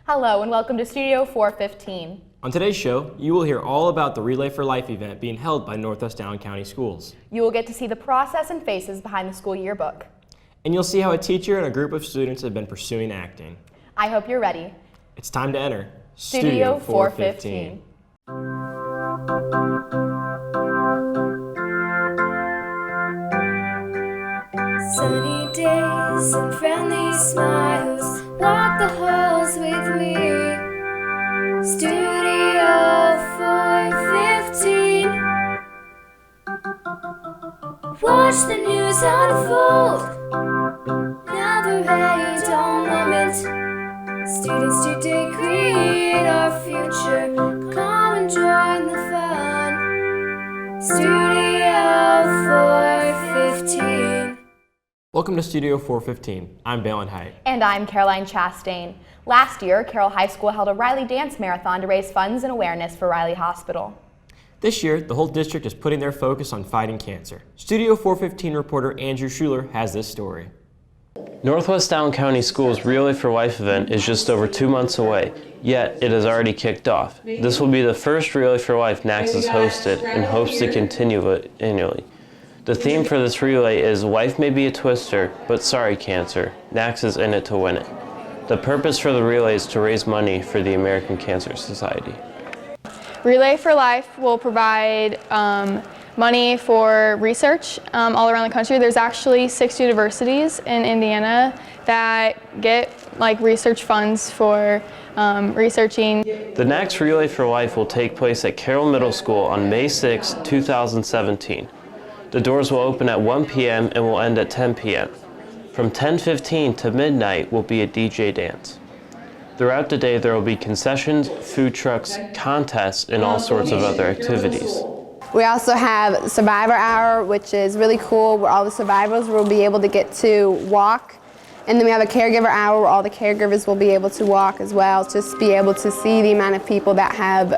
Hello and welcome to Studio 415. On today's show, you will hear all about the Relay for Life event being held by Northwest Allen County Schools. You will get to see the process and faces behind the school yearbook. And you'll see how a teacher and a group of students have been pursuing acting. I hope you're ready. It's time to enter Studio 415. Sunny days and friendly smiles, walk the halls with me. Studio 415. Watch the news unfold. Another dull moment. Students today create our future. Come and join the fun. Studio 415. Welcome to Studio 415. I'm Balin Height. And I'm Caroline Chastain. Last year, Carroll High School held a Riley Dance Marathon to raise funds and awareness for Riley Hospital. This year, the whole district is putting their focus on fighting cancer. Studio 415 reporter Andrew Schuler has this story. Northwest Allen County Schools' Relay for Life event is just over 2 months away, yet it has already kicked off. This will be the first Relay for Life NACS has hosted and hopes to continue it annually. The theme for this relay is "Life may be a twister, but sorry cancer, NACS is in it to win it." The purpose for the relay is to raise money for the American Cancer Society. Relay for Life will provide money for research all around the country. There's actually 6 universities in Indiana that get research funds for researching. The NACS Relay for Life will take place at Carroll Middle School on May 6, 2017. The doors will open at 1 p.m. and will end at 10 p.m. From 10:15 to midnight will be a DJ dance. Throughout the day there will be concessions, food trucks, contests, and all sorts of other activities. We also have Survivor Hour, which is really cool, where all the survivors will be able to get to walk. And then we have a Caregiver Hour where all the caregivers will be able to walk as well, just be able to see the amount of people that have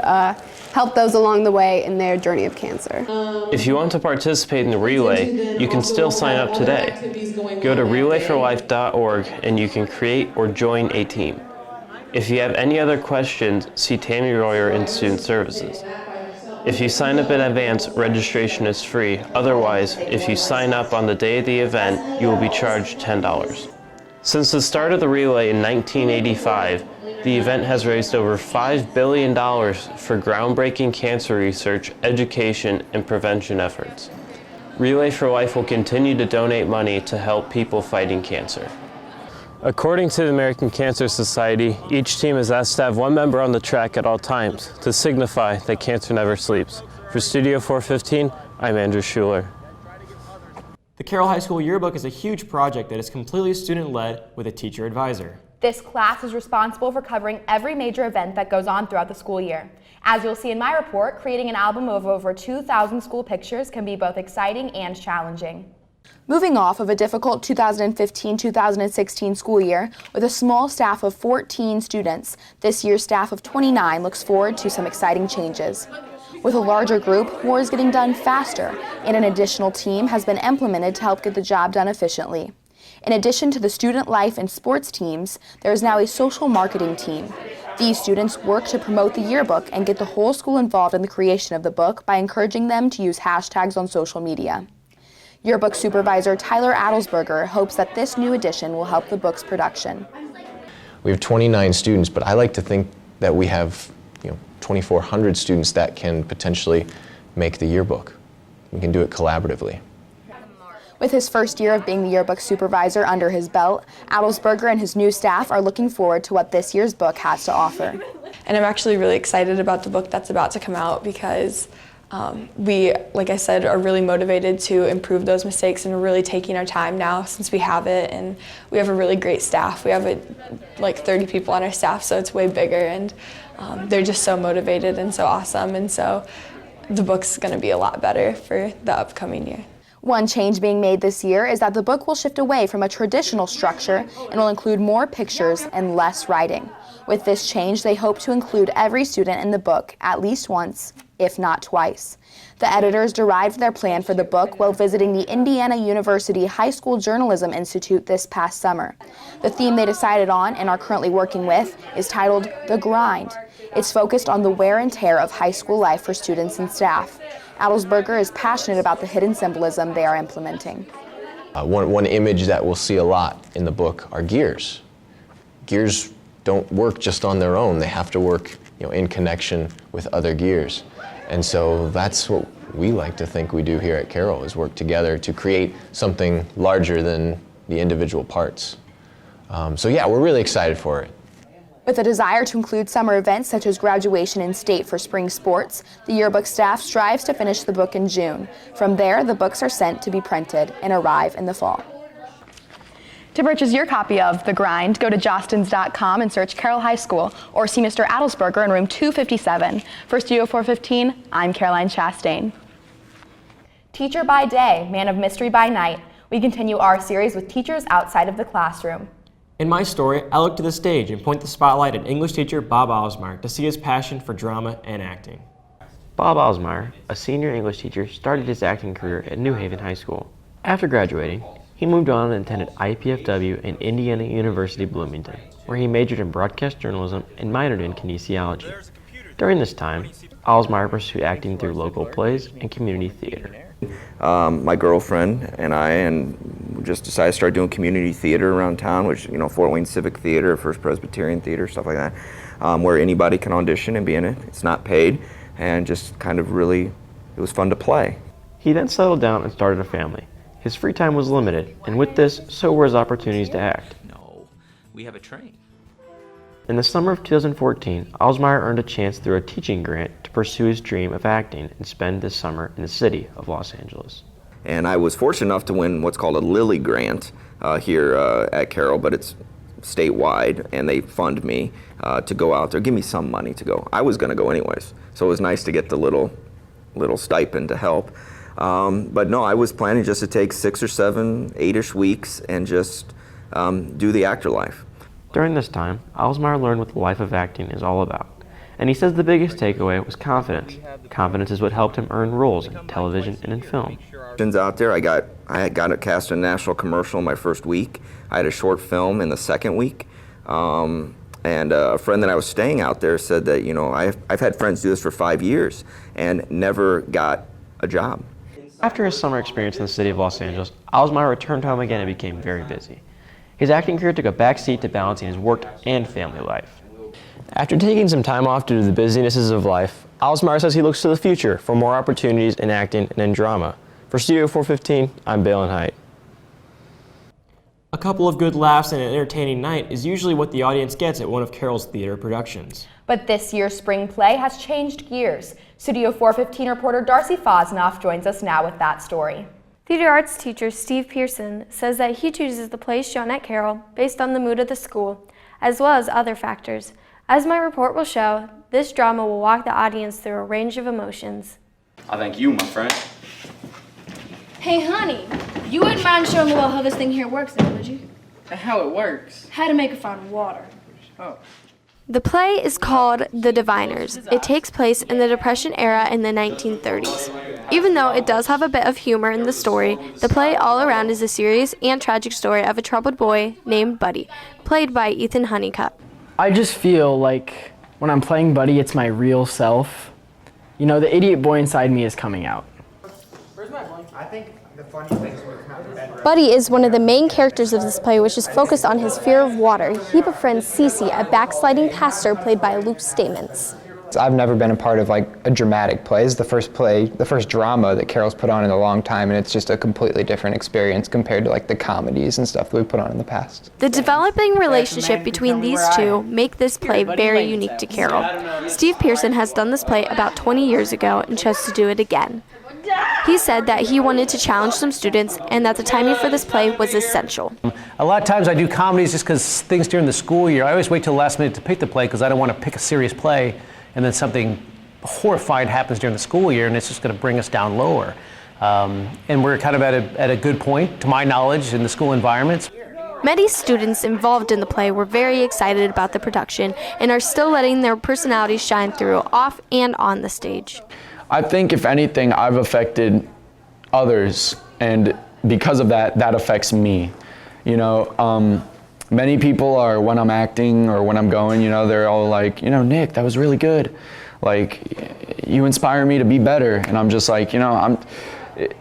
helped those along the way in their journey of cancer. If you want to participate in the relay, you can still sign up today. Go to relayforlife.org and you can create or join a team. If you have any other questions, see Tammy Royer in Student Services. If you sign up in advance, registration is free. Otherwise, if you sign up on the day of the event, you will be charged $10. Since the start of the relay in 1985, the event has raised over $5 billion for groundbreaking cancer research, education, and prevention efforts. Relay for Life will continue to donate money to help people fighting cancer. According to the American Cancer Society, each team is asked to have 1 member on the track at all times to signify that cancer never sleeps. For Studio 415, I'm Andrew Schuler. The Carroll High School Yearbook is a huge project that is completely student-led with a teacher advisor. This class is responsible for covering every major event that goes on throughout the school year. As you'll see in my report, creating an album of over 2,000 school pictures can be both exciting and challenging. Moving off of a difficult 2015-2016 school year with a small staff of 14 students, this year's staff of 29 looks forward to some exciting changes. With a larger group, more is getting done faster, and an additional team has been implemented to help get the job done efficiently. In addition to the student life and sports teams, there is now a social marketing team. These students work to promote the yearbook and get the whole school involved in the creation of the book by encouraging them to use hashtags on social media. Yearbook supervisor Tyler Adelsberger hopes that this new edition will help the book's production. We have 29 students, but I like to think that we have 2,400 students that can potentially make the yearbook. We can do it collaboratively. With his first year of being the yearbook supervisor under his belt, Adelsberger and his new staff are looking forward to what this year's book has to offer. And I'm actually really excited about the book that's about to come out because we, like I said, are really motivated to improve those mistakes, and we're really taking our time now since we have it, and we have a really great staff. We have like 30 people on our staff, so it's way bigger, and they're just so motivated and so awesome, and so the book's going to be a lot better for the upcoming year. One change being made this year is that the book will shift away from a traditional structure and will include more pictures and less writing. With this change, they hope to include every student in the book at least once, if not twice. The editors derived their plan for the book while visiting the Indiana University High School Journalism Institute this past summer. The theme they decided on and are currently working with is titled The Grind. It's focused on the wear and tear of high school life for students and staff. Ahlersmeyer is passionate about the hidden symbolism they are implementing. One image that we'll see a lot in the book are gears. Gears don't work just on their own. They have to work, in connection with other gears. And so that's what we like to think we do here at Carroll, is work together to create something larger than the individual parts. So yeah, we're really excited for it. With a desire to include summer events such as graduation and state for spring sports, the yearbook staff strives to finish the book in June. From there, the books are sent to be printed and arrive in the fall. To purchase your copy of The Grind, go to jostens.com and search Carroll High School, or see Mr. Ahlersmeyer in room 257. For Studio 415, I'm Caroline Chastain. Teacher by day, man of mystery by night. We continue our series with teachers outside of the classroom. In my story, I look to the stage and point the spotlight at English teacher Bob Ahlersmeyer to see his passion for drama and acting. Bob Ahlersmeyer, a senior English teacher, started his acting career at New Haven High School. After graduating, he moved on and attended IPFW and Indiana University Bloomington, where he majored in broadcast journalism and minored in kinesiology. During this time, Ahlersmeyer pursued acting through local plays and community theater. My girlfriend and I just decided to start doing community theater around town, which, Fort Wayne Civic Theater, First Presbyterian Theater, stuff like that, where anybody can audition and be in it. It's not paid, and just kind of really, it was fun to play. He then settled down and started a family. His free time was limited, and with this, so were his opportunities to act. No, we have a train. In the summer of 2014, Ahlersmeyer earned a chance through a teaching grant to pursue his dream of acting and spend this summer in the city of Los Angeles. And I was fortunate enough to win what's called a Lilly grant here at Carroll, but it's statewide, and they fund me to go out there, give me some money to go. I was going to go anyways, so it was nice to get the little stipend to help. But no, I was planning just to take 6 or 7, 8-ish weeks and just do the actor life. During this time, Ahlersmeyer learned what the life of acting is all about. And he says the biggest takeaway was confidence. Confidence is what helped him earn roles in television and in film. Out there, I got cast in a national commercial in my first week. I had a short film in the second week. And a friend that I was staying out there said that, I've had friends do this for 5 years and never got a job. After his summer experience in the city of Los Angeles, Ahlersmeyer returned home again and became very busy. His acting career took a backseat to balancing his work and family life. After taking some time off due to the busynesses of life, Ahlersmeyer says he looks to the future for more opportunities in acting and in drama. For Studio 415, I'm Balin Height. A couple of good laughs and an entertaining night is usually what the audience gets at one of Carroll's theater productions. But this year's spring play has changed gears. Studio 415 reporter Darcy Fosnoff joins us now with that story. Theater arts teacher Steve Pearson says that he chooses the plays shown at Carroll based on the mood of the school, as well as other factors. As my report will show, this drama will walk the audience through a range of emotions. I thank you, my friend. Hey, honey, you wouldn't mind showing me how this thing here works now, would you? How it works? How to make a fountain of water. Oh. The play is called The Diviners. It takes place in the Depression era in the 1930s. Even though it does have a bit of humor in the story, the play all around is a serious and tragic story of a troubled boy named Buddy, played by Ethan Honeycutt. I just feel like when I'm playing Buddy, it's my real self. The idiot boy inside me is coming out. Where's my blanket? I think the funny thing is when we come out of bed. Buddy is one of the main characters of this play, which is focused on his fear of water. He befriends Cece, a backsliding pastor played by Luke Stamens. I've never been a part of a dramatic play. It's the first drama that Carroll's put on in a long time, and it's just a completely different experience compared to the comedies and stuff that we've put on in the past. The developing relationship between these two make this play very unique to Carroll. Steve Pearson has done this play about 20 years ago and chose to do it again. He said that he wanted to challenge some students and that the timing for this play was essential. A lot of times I do comedies just because things during the school year, I always wait till the last minute to pick the play because I don't want to pick a serious play and then something horrifying happens during the school year and it's just going to bring us down lower. And we're kind of at a good point, to my knowledge, in the school environments. Many students involved in the play were very excited about the production and are still letting their personalities shine through off and on the stage. I think if anything, I've affected others, and because of that, that affects me. You know, many people are, when I'm acting or when I'm going, you know, they're all like, you know, Nick, that was really good. Like, you inspire me to be better. And I'm just like, you know,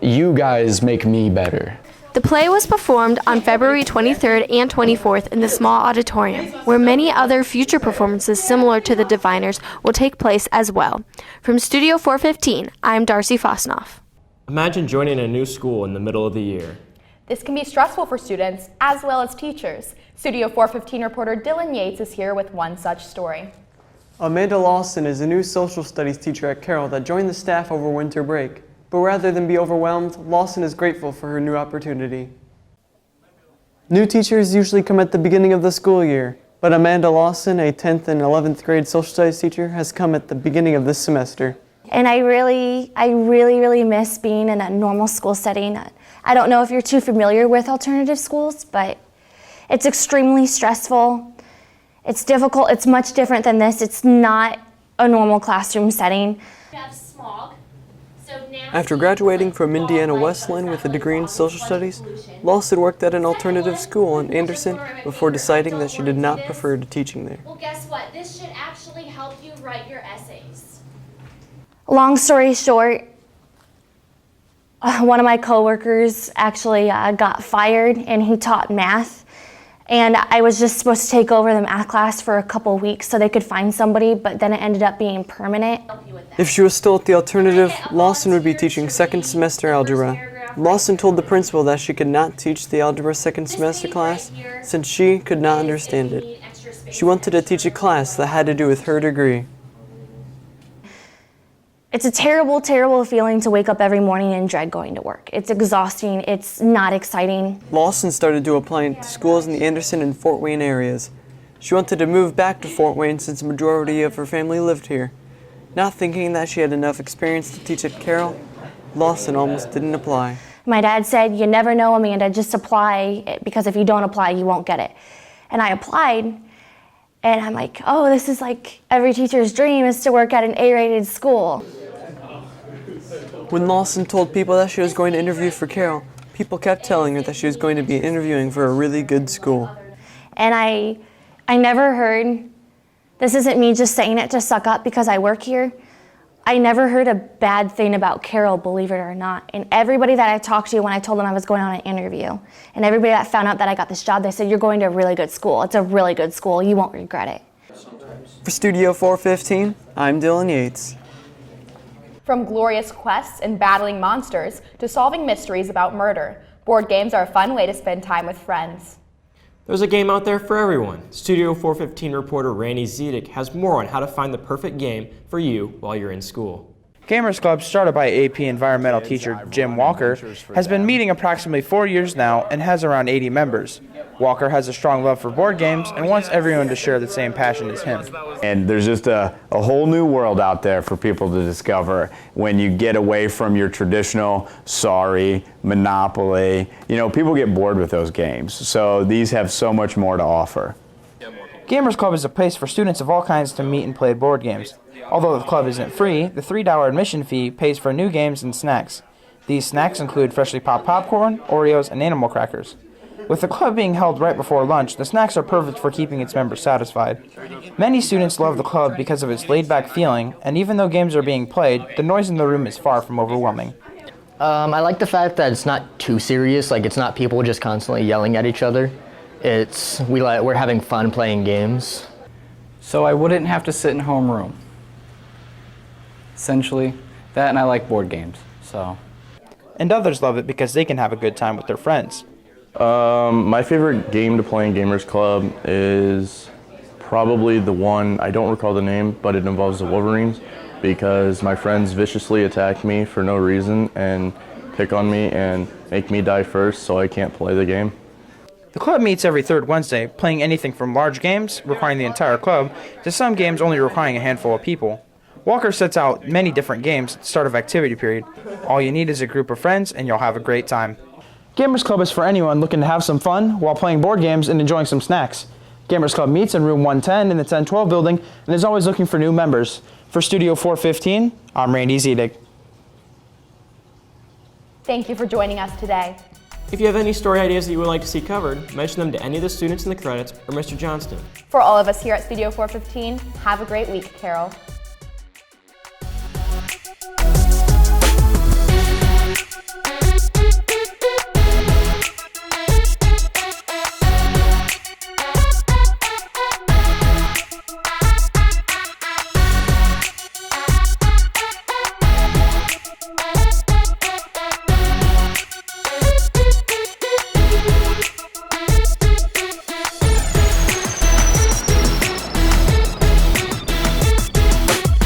you guys make me better. The play was performed on February 23rd and 24th in the small auditorium, where many other future performances similar to The Diviners will take place as well. From Studio 415, I'm Darcy Fosnoff. Imagine joining a new school in the middle of the year. This can be stressful for students as well as teachers. Studio 415 reporter Dylan Yates is here with one such story. Amanda Lawson is a new social studies teacher at Carroll that joined the staff over winter break. But rather than be overwhelmed, Lawson is grateful for her new opportunity. New teachers usually come at the beginning of the school year, but Amanda Lawson, a 10th and 11th grade social studies teacher, has come at the beginning of this semester. And I really miss being in a normal school setting. I don't know if you're too familiar with alternative schools, but it's extremely stressful. It's difficult. It's much different than this. It's not a normal classroom setting. After graduating from Indiana Wesleyan with a degree in social studies, Lawson worked at an alternative school in Anderson before deciding that she did not prefer to teaching there. Well, guess what? This should actually help you write your essays. Long story short, one of my coworkers actually got fired, and he taught math. And I was just supposed to take over the math class for a couple weeks so they could find somebody, but then it ended up being permanent. If she was still at the alternative, Lawson would be teaching second semester algebra. Lawson told the principal that she could not teach the algebra second semester class since she could not understand it. She wanted to teach a class that had to do with her degree. It's a terrible, terrible feeling to wake up every morning and dread going to work. It's exhausting. It's not exciting. Lawson started to apply to schools in the Anderson and Fort Wayne areas. She wanted to move back to Fort Wayne since the majority of her family lived here. Not thinking that she had enough experience to teach at Carroll, Lawson almost didn't apply. My dad said, "You never know, Amanda, just apply, because if you don't apply, you won't get it." And I applied, and I'm like, oh, this is like every teacher's dream, is to work at an A-rated school. When Lawson told people that she was going to interview for Carroll, people kept telling her that she was going to be interviewing for a really good school. And I never heard, this isn't me just saying it to suck up because I work here, I never heard a bad thing about Carroll, believe it or not. And everybody that I talked to when I told them I was going on an interview, and everybody that found out that I got this job, they said, "You're going to a really good school. It's a really good school. You won't regret it." For Studio 415, I'm Dylan Yates. From glorious quests and battling monsters to solving mysteries about murder, board games are a fun way to spend time with friends. There's a game out there for everyone. Studio 415 reporter Randy Zedek has more on how to find the perfect game for you while you're in school. Gamers Club, started by AP Environmental teacher Jim Walker, has been meeting approximately 4 years now and has around 80 members. Walker has a strong love for board games and wants everyone to share the same passion as him. And there's just a whole new world out there for people to discover when you get away from your traditional Sorry, Monopoly. You know, people get bored with those games, so these have so much more to offer. Gamers Club is a place for students of all kinds to meet and play board games. Although the club isn't free, the $3 admission fee pays for new games and snacks. These snacks include freshly popped popcorn, Oreos, and animal crackers. With the club being held right before lunch, the snacks are perfect for keeping its members satisfied. Many students love the club because of its laid-back feeling, and even though games are being played, the noise in the room is far from overwhelming. I like the fact that it's not too serious, like it's not people just constantly yelling at each other. We're having fun playing games. So I wouldn't have to sit in homeroom. Essentially, that, and I like board games, so. And others love it because they can have a good time with their friends. My favorite game to play in Gamers Club is probably the one, I don't recall the name, but it involves the Wolverines because my friends viciously attack me for no reason and pick on me and make me die first so I can't play the game. The club meets every third Wednesday, playing anything from large games requiring the entire club to some games only requiring a handful of people. Walker sets out many different games at the start of activity period. All you need is a group of friends and you'll have a great time. Gamers Club is for anyone looking to have some fun while playing board games and enjoying some snacks. Gamers Club meets in room 110 in the 1012 building and is always looking for new members. For Studio 415, I'm Randy Zedig. Thank you for joining us today. If you have any story ideas that you would like to see covered, mention them to any of the students in the credits or Mr. Johnston. For all of us here at Studio 415, have a great week, Carroll.